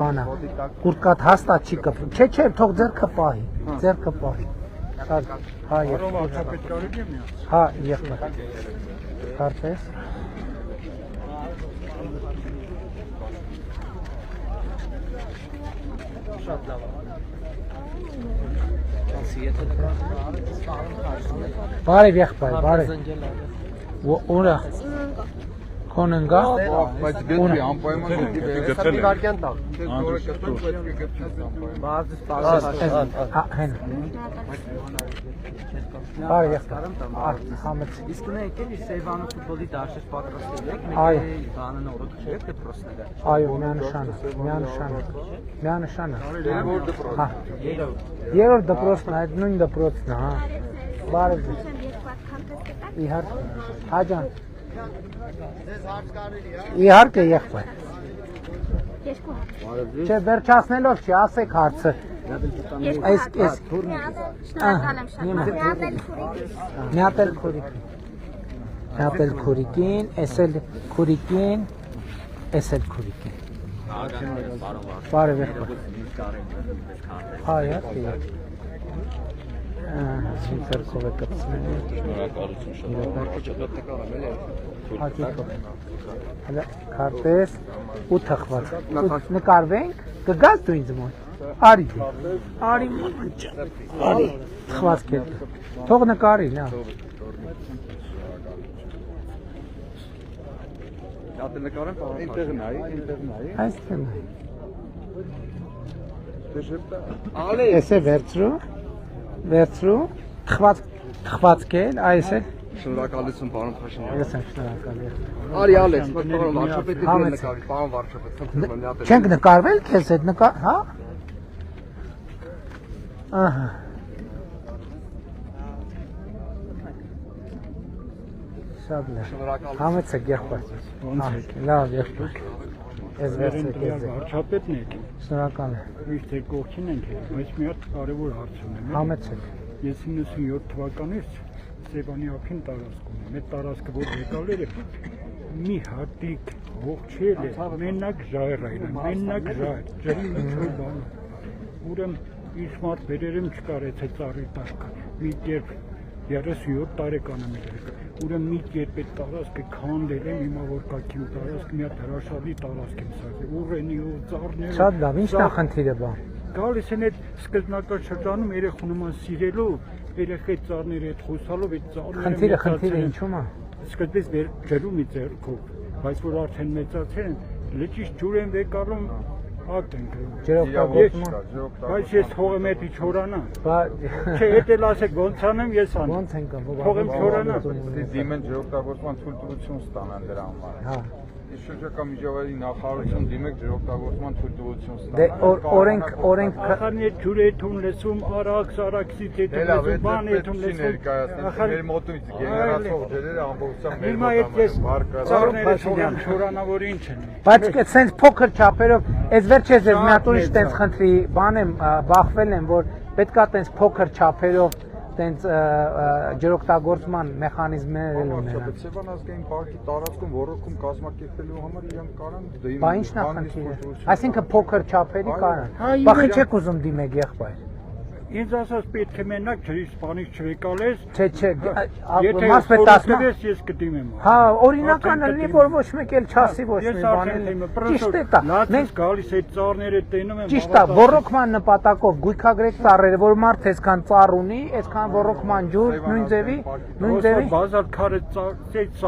բանա կուրտկատ հաստատ չի կփում չէ թող ձեռքը պահի հա հա եղբայր կարծես բարև եղբայր բարև ուրա Կոննգա բայց գետի անպայման գետի վարկյան տալ բարև իսկ նա եկել իր Սեյվանը ֆուտբոլի դաշտ պատրաստել եք բանը նորոք չէ դպրոցները այո միանշանը հա երրորդ դպրոցն այդ նույն դպրոցն է հա բարև իհարկե հաջան իհարկե եղբայր չէ վերջացնելով չի ասեք հարցը այս միատել քուրիկին էսել քուրիկին բարև եղբայր հա իհարկե Սինցերքով է կպցնել Հələ կարտես ու թխված նկարվենք կգաս դու ինձ մոտ արի թխված կետ թող նկարի նա այստեղ Էս է վերցրու թխված կել այս է Շնորհակալություն պարոն Փաշինյան Ես եմ շնորհակալ Արի ալես պարոն վարչապետի դեր նկարի պարոն վարչապետ Չենք նկարվել քեզ հետ նկար հա ահա Շատ լավ Համեցեք եղբայր լավ եղբայր Ես վերցրեք վարչապետն եք Շնորհակալ եմ Միշտ կողքին ենք բայց մի հատ կարևոր հարց ունեմ Համեցեք Ես 97 թվականից Սեյվանի ափին տարածքում եմ այդ տարածքը որ եկալերը մի հատիկ ողջել է մենակ ժայռ այն մենակ ժայռ ջրի միջով բան ուրեմն իր մարդ վերերեմ չկարեց այդ ծառի տակ մի կերպ 37 տարեկան եմ ուրեմն մի կերպ այդ տարածքը քանդել եմ հիմա որ կա քիչ տարածք մի հատ հրաշալի տարածք եմ սարքել ուռենի ու ծառները Շատ լավ ի՞նչն է խնդիրը բան գալիս են այդ սկզբնական շրջանում երեխուն նման սիրելու երեխայի ծառների հետ խոսալով այդ ծառները խնդիրը ինչու՞մ է սկզբից ջրում ի ձեռքով բայց որ արդեն մեծացել են լճից ջուր են վեկալում ակտ են ջրօգտագործում բայց ես թողեմ էդի չորանա չէ էդ էլ ասեք ոնց անեմ ես անեմ ոնց ենք թողեմ չորանա դիմեն ջրօգտագործման թույլտվություն ստանան դրա համար հա Շրջակա միջավայրի նախարարություն դիմեք ջրօգտագործման թույլտվություն ստանան Դե օրենք Ախարն է ջուր է թուն լսում արաքսից է լսում բան է թուն լսում մեր մոտից գեներացող ջրերը ամբողջությամբ մեր Հիմա այդ ես ծառները թողեմ չորանա որ ինչ են Բայց սենց փոքր չափերով այս վերջերս ես մի հատ ուրիշ տենց խնդրի բան եմ բախվել եմ որ պետքա տենց փոքր չափերով տենց ջրօգտագործման մեխանիզմներ ունենան Սեյվան ազգային պարկի տարածքում ոռոգում կազմակերպելու համար իրենք կարան Բա ի՞նչն է խնդիրը Այսինքն փոքր չափերի կարան Բախի չեք ուզում դիմեք եղբայր Ինձ ասած պետք է մենակ ջրից բանից չվեկալես Չէ Եթե մասպետացնես ես կդիմեմ Հա օրինական լինի որ ոչ մեկ էլ չասի ոչ մի բան Ճիշտ է դա Մենք գալիս այդ ծառները տենում եմ Ճիշտ է ոռոգման նպատակով գույքագրեք ծառերը որ մարդ այսքան ծառ ունի այսքան ոռոգման ջուր նույն ձևի բազար քարը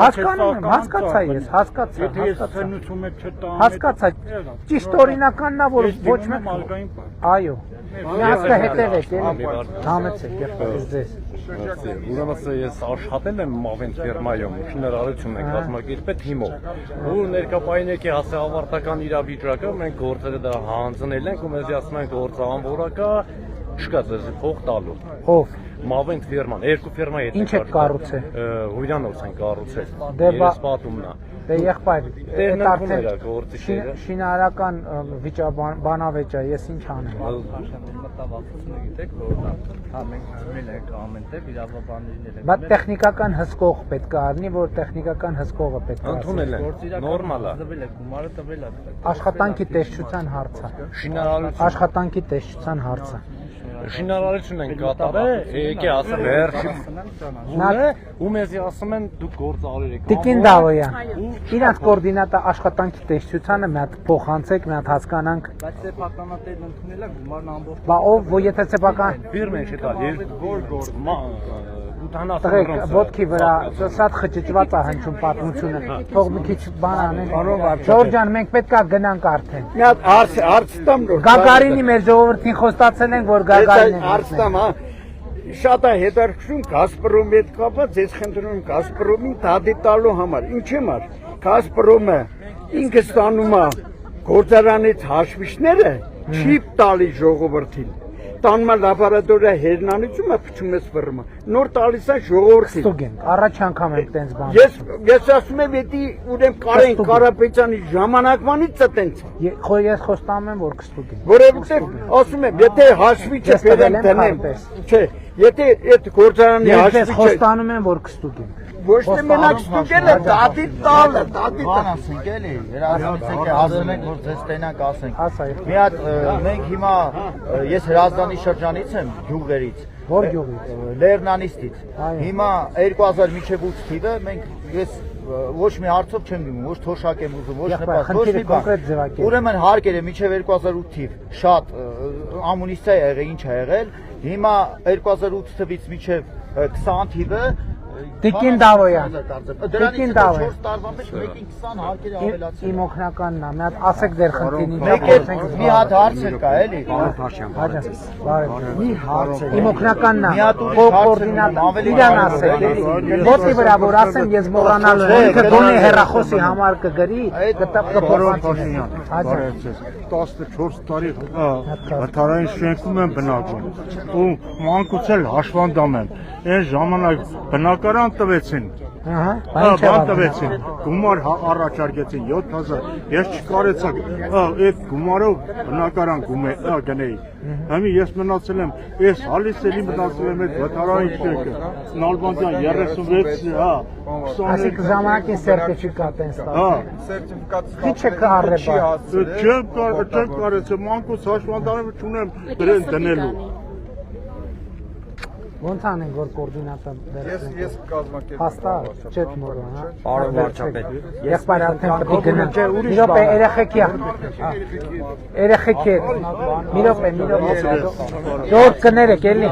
Հասկանում եմ հասկացա ես Եթե ես սնուցում եմ չտամ Հասկացա ճիշտ օրինականն է որ ոչ մեկ Այո Միասկը հետևեք էլի Համեցեք եղբայր ձեզ Ուրեմն ես աշխատել եմ Մավենտ ֆիրմայում շինարարություն ենք կազմակերպել թիմով ու ներկայացնեք հասե ավարտական իրավիճակը մենք գործերը դա հանձնել ենք ու մեզ ասում են գործը անվորակա չկա ձեզ փող տալու Ով Մավենտ ֆիրման երկու ֆիրմայի հետ Ինչ է կառուցել Հույրանոց են կառուցել Դե Երես պատումն է Դե եղբայր, Տերն այդ ընդունել է արդեն գործի շերը։ շինարարական բանավեճ է, ես ինչ անեմ։ Մտավախությունը գիտեք, որ հա մենք նշվել ենք ամենտեղ իրավաբաններին ենք։ Բայց տեխնիկական հսկող պետք է առնի, որ տեխնիկական հսկողը պետք է։ Ընդունել են։ Նորմալ է։ Տվել է, գումարը տվել է։ Աշխատանքի տեսչության հարցը։ Շինարարություն Աշխատանքի տեսչության հարցը։ շինարարություն են կատարել, եկե ասել վերջի բունը, ու մեզի ասում են դուք գործ արել եք։ Տիկին Դավոյան, իրանց կոորդինատը աշխատանքի տեսչությանը մի հատ փոխանցեք, մի հատ հասկանանք։ Բայց սեփականատերն ընդունել է գումարն ամբողջ։ Բա ով որ եթե սեփական Ֆիրմեն չտալ, որ գործ տղեկ ոտքի վրա շատ խճճված է հնչում պատմությունը։ Թող մի քիչ բան անեն։ Ժորժան, մենք պետքա գնանք արդեն։ Մի հատ հարց տամ նոր։ Գագարինի մեր ժողովրդին խոստացել ենք, որ Գագարինն է։ Հարց տամ, հա։ Շատ է հետաքրքրում Գազպրոմի հետ կապված, ես խնդրում եմ Գազպրոմին դատի տալու համար։ Ինչի՞ համար։ Գազպրոմը ինքը ստանում է գործարանից հաշվիչները, չի տալի ժողովրդին։ Տանմա լաբորատորիա հերնանիցումը փչում է սպրմը։ Նոր տալիս է ժողովրդին։ Ստուգ ենք, առաջ անգամ ենք տենց բան։ Ես ասում եմ, եթե ուրեմն Կարեն Կարապետյանի ժամանակվանից է տենց։ Ես խոստանում եմ, որ կստուգ ենք։ Որովհետև ասում եմ, եթե հաշվիչը բերեմ դնեմ, չէ, եթե այդ գործարանի Ես հաշվիչը խոստանում եմ, որ կստուգ ենք։ ոչ թե մենակ ստուգել է, դատի տալը, դատի Բան ասենք էլի, հրազդանից եք ասում ենք, որ ձեզ տենանք ասենք։ Ասա։ Մի հատ մենք հիմա ես հրազդանի շրջանից եմ, գյուղերից։ Որ գյուղից։ Լեռնանիստից։ Այո։ Հիմա 2000 մինչև 8 թիվը մենք ես ոչ մի հարցով չեմ դիմում, ոչ թոշակ եմ ուզում, ոչ նպաստ, ոչ մի բան։ Ուրեմն հարկեր է մինչև 2008 թիվ շատ ամունիստիա եղել, ինչ ա եղել։ Հիմա 2008 թվից մինչև 20 թիվը Տիկին Դավոյան։ Դրանից 4 տարվա մեջ մեկին 20 հարկեր ավելացել։ Իմ օգնականն է, մի հատ ասեք դեր խնդիրին։ Մի հատ հարց է կա, էլի։ Մի հարց է։ Իմ օգնականն է, կոորդինատոր, իրան ասեք, էլի։ Ոտքի վրա որ ասեմ, ես մոռանալու եմ, ինքը գոնե հեռախոսի համար կգրի, կփոխանցի։ 14 տարի վթարային շենքում եմ բնակվում ու մանկուց էլ հաշվանդամ եմ։ Այն ժամանակ բնակարան տվեցին։ Բան տվեցին, գումար առաջարկեցին 7000, ես չկարեցա այդ գումարով բնակարան գնեի։ Հիմա ես մնացել եմ, ես հալիս էլի մնացել եմ այդ վթարային շենքը, Նալբանդյան 36, հա, 20։ Ասիկ ժամանակին սերտիֆիկատ են ստացել։ Սերտիֆիկատ Քիչ է կարել բա։ Չեմ կարեցա, մանկուց հաշվանդարը չունեմ դրեն դնելու։ Ոնց անենք, որ կոորդինատը վերցնենք։ Ես կազմակերպեմ։ Հաստատ, չեք մոռա, հա։ Պարոն վարչապետ, Եղբայր արդեն պետք է գնանք։ Մի րոպե, երեխեքի։ Երեխեքի։ Մի րոպե։ Ժորժ կներեք, էլի։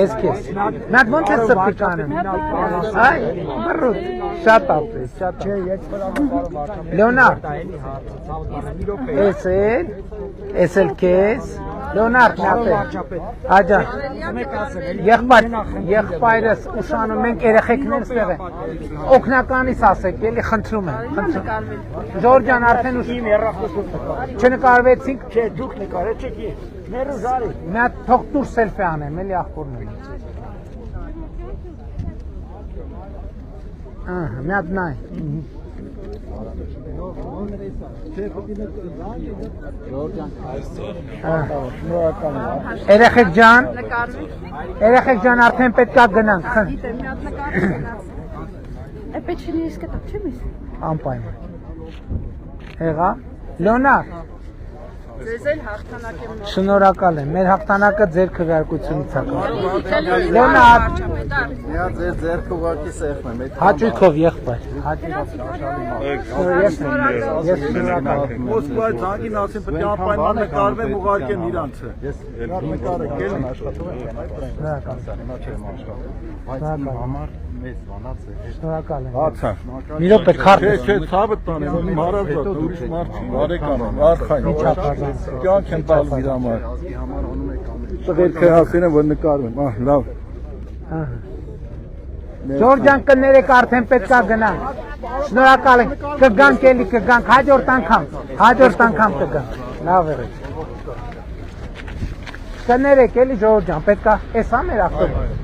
Ես քեզ։ Նա ոնց է սպիկ անում։ Այ, բռուտ։ Շատ ապրես, շատ։ Չէ, ես պարոն վարչապետ։ Լեոնարդ։ Էս էլ քեզ։ Լեոնարդ, Աջա։ Եղբայրս ուշանում ենք երեխեքներ ստեղ են։ Օգնականից ասեք, էլի խնդրում եմ։ Ժորժան արդեն ուշ չնկարվեցինք։ Չէ, դուք նկարեցիք, մեր ուժարի։ Մի հատ թող դուր սելֆի անեմ, էլի ախորներ։ Ահա, մի հատ նայ։ Երեխեք ջան, արդեն պետք է գնանք։ Անպայման։ Եղա։ Լեոնարդ։ Ձեզ էլ հաղթանակ եմ նոր։ Շնորհակալ եմ։ Մեր հաղթանակը ձեր քվեարկությունից է կապված։ Լեոնարդ։ Միա ձեր ձեռքը ուղղակի սեղմեմ։ Հաճույքով եղբայր։ Ես շնորհակալ եմ։ Մոսկվայի ցանկին ասին պետք է անպայման նկարվեմ ուղարկեմ իրանցը։ Ես նկարեք եմ աշխատում Շնորհակալ եմ։ Մեծ բանած է։ Շնորհակալ եմ։ Հացա։ Մի րոպե քարտ։ Չէ, ցավը տանեմ, մարավ դա ուրիշ մարդ չի, բարեկամ եմ, արխային։ Կյանք եմ տալու իր համար։ Տղերքը հասին են, որ նկարվեմ, լավ։ Ժորժան կներեք արդեն պետք է գնանք։ Շնորհակալ եմ։ Կգանք էլի, կգանք հաջորդ անգամ կգանք։ Լավ եղեք։ Կներեք էլի Ժորժան, պետք է էս է մեր ավտոբուսը։